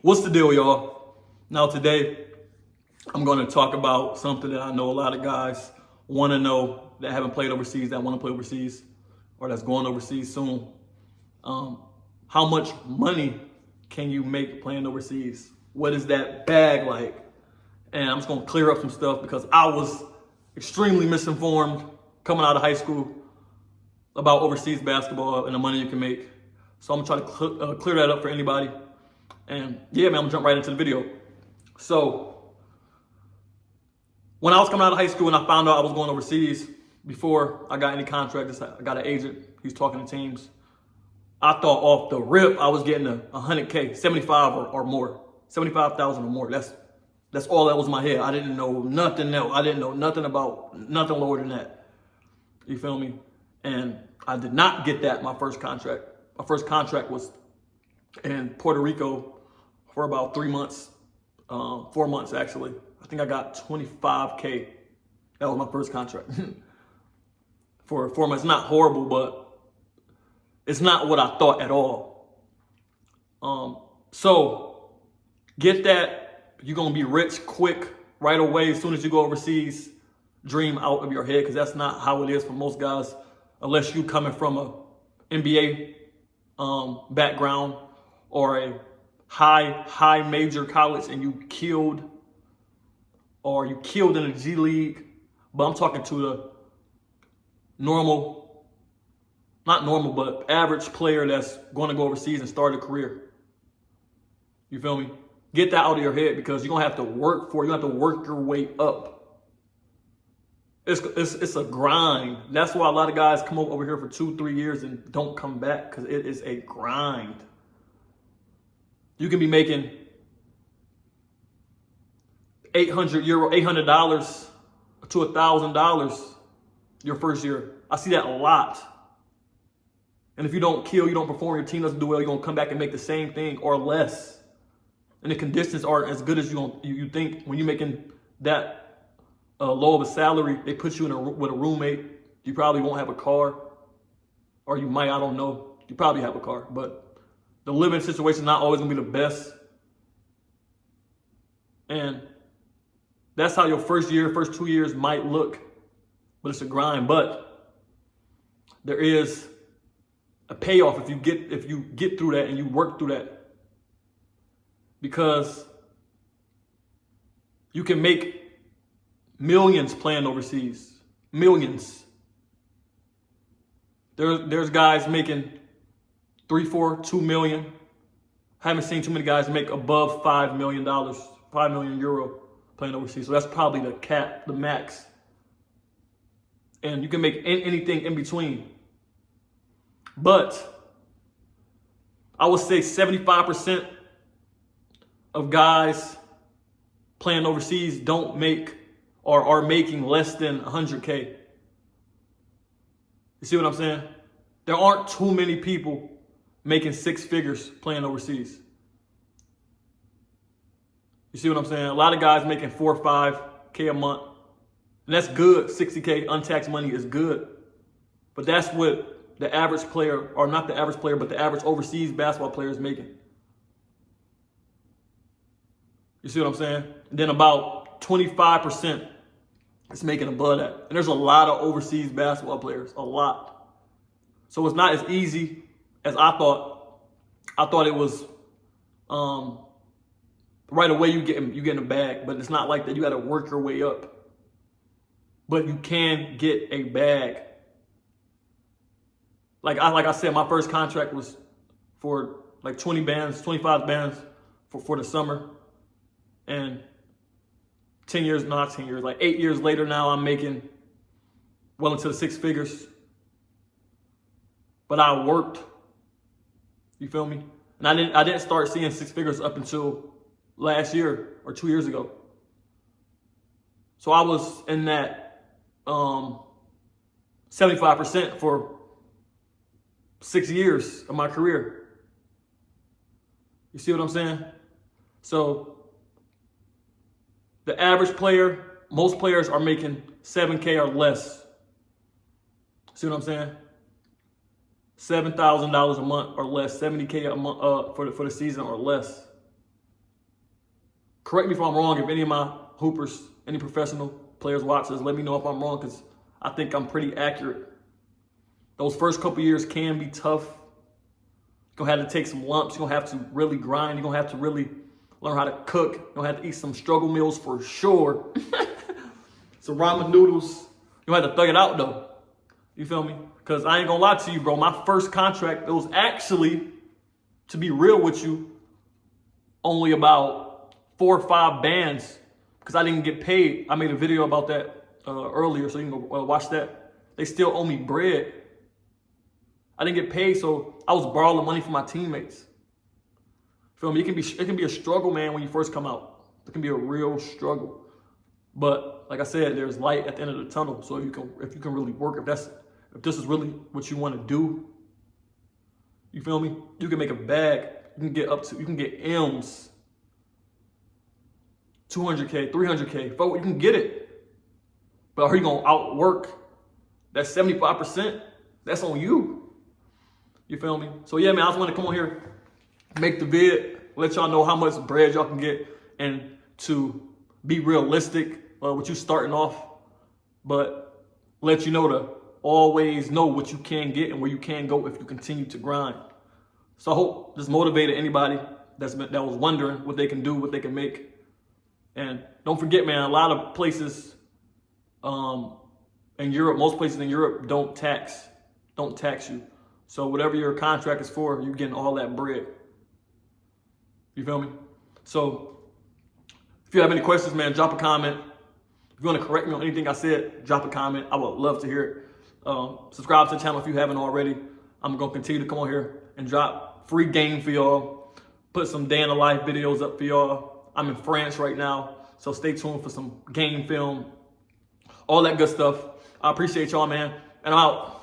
What's the deal, y'all? Now today, I'm going to talk about something that I know a lot of guys want to know that haven't played overseas, that want to play overseas, or that's going overseas soon. How much money can you make playing overseas? What is that bag like? And I'm just going to clear up some stuff because I was extremely misinformed coming out of high school about overseas basketball and the money you can make. So I'm going to try to clear that up for anybody. And yeah, man, I'm gonna jump right into the video. So when I was coming out of high school and I found out I was going overseas, before I got any contract, I got an agent, he's talking to teams. I thought off the rip I was getting a 100K, 75 or more, 75,000 or more. That's all that was in my head. I didn't know nothing else. I didn't know nothing about nothing lower than that. You feel me? And I did not get that my first contract. My first contract was in Puerto Rico for about 3 months, 4 months actually. I think I got 25K. That was my first contract for 4 months. Not horrible, but it's not what I thought at all. So get that. You're gonna be rich quick right away as soon as you go overseas. Dream out of your head, because that's not how it is for most guys, unless you coming from a NBA background or a high major college and you killed in a G League. But I'm talking to the not normal, but average player that's going to go overseas and start a career. You feel me? Get that out of your head, because you're going to have to work for it. You have to work your way up. It's a grind. That's why a lot of guys come over here for 2-3 years and don't come back, because it is a grind. You can be making $800 to $1,000 your first year. I see that a lot. And if you don't kill, you don't perform, your team doesn't do well, you're going to come back and make the same thing or less. And the conditions aren't as good as you think. When you're making that low of a salary, they put you with a roommate. You probably won't have a car. Or you might, I don't know. You probably have a car, but the living situation is not always going to be the best. And that's how your first 2 years might look. But it's a grind. But there is a payoff if you get through that and you work through that. Because you can make millions playing overseas. Millions. There's guys making 3, 4, 2 million. Haven't seen too many guys make above $5 million, 5 million euro playing overseas. So that's probably the cap, the max. And you can make anything in between. But I would say 75% of guys playing overseas don't make or are making less than 100K. You see what I'm saying? There aren't too many people making 6 figures playing overseas. You see what I'm saying? A lot of guys making 4 or 5K a month. And that's good. 60K untaxed money is good. But that's what the average player, or not the average player, but the average overseas basketball player is making. You see what I'm saying? And then about 25% is making above that. And there's a lot of overseas basketball players. A lot. So it's not as easy as I thought. I thought it was right away you get in a bag, but it's not like that. You got to work your way up. But you can get a bag. Like I said, my first contract was for like 20 bands, 25 bands for the summer. And 10 years, not 10 years, like 8 years later now, I'm making well into the 6 figures. But I worked. You feel me? And I didn't start seeing 6 figures up until last year or 2 years ago. So I was in that 75% for 6 years of my career. You see what I'm saying? So the average player, most players are making 7K or less. See what I'm saying? $7,000 a month or less, 70K a month for the season or less. correct me if I'm wrong. If any of my hoopers, any professional players watch this, let me know if I'm wrong, because I think I'm pretty accurate. Those first couple years can be tough. You're going to have to take some lumps. You're going to have to really grind. You're going to have to really learn how to cook. You're going to have to eat some struggle meals for sure. Some ramen noodles. You're going to have to thug it out, though. You feel me? Because I ain't going to lie to you, bro. My first contract, it was actually, to be real with you, only about 4 or 5 bands, because I didn't get paid. I made a video about that earlier, so you can go watch that. They still owe me bread. I didn't get paid, so I was borrowing money from my teammates. Feel me? It can be a struggle, man, when you first come out. It can be a real struggle. But like I said, there's light at the end of the tunnel. So if you can really work, if this is really what you want to do, you feel me? You can make a bag. You can get M's, 200K, 300K. You can get it. But are you gonna outwork that 75%? That's on you. You feel me? So yeah, man, I just want to come on here, make the vid, let y'all know how much bread y'all can get, and to be realistic with you starting off, but let you know to always know what you can get and where you can go if you continue to grind. So I hope this motivated anybody that was wondering what they can do, what they can make. And don't forget, man, a lot of places in Europe, most places in Europe don't tax you. So whatever your contract is for, you're getting all that bread. You feel me? So if you have any questions, man, drop a comment. If you want to correct me on anything I said, drop a comment. I would love to hear it. Subscribe to the channel if you haven't already. I'm going to continue to come on here and drop free game for y'all. Put some day in the life videos up for y'all. I'm in France right now, so stay tuned for some game film, all that good stuff. I appreciate y'all, man, and I'm out.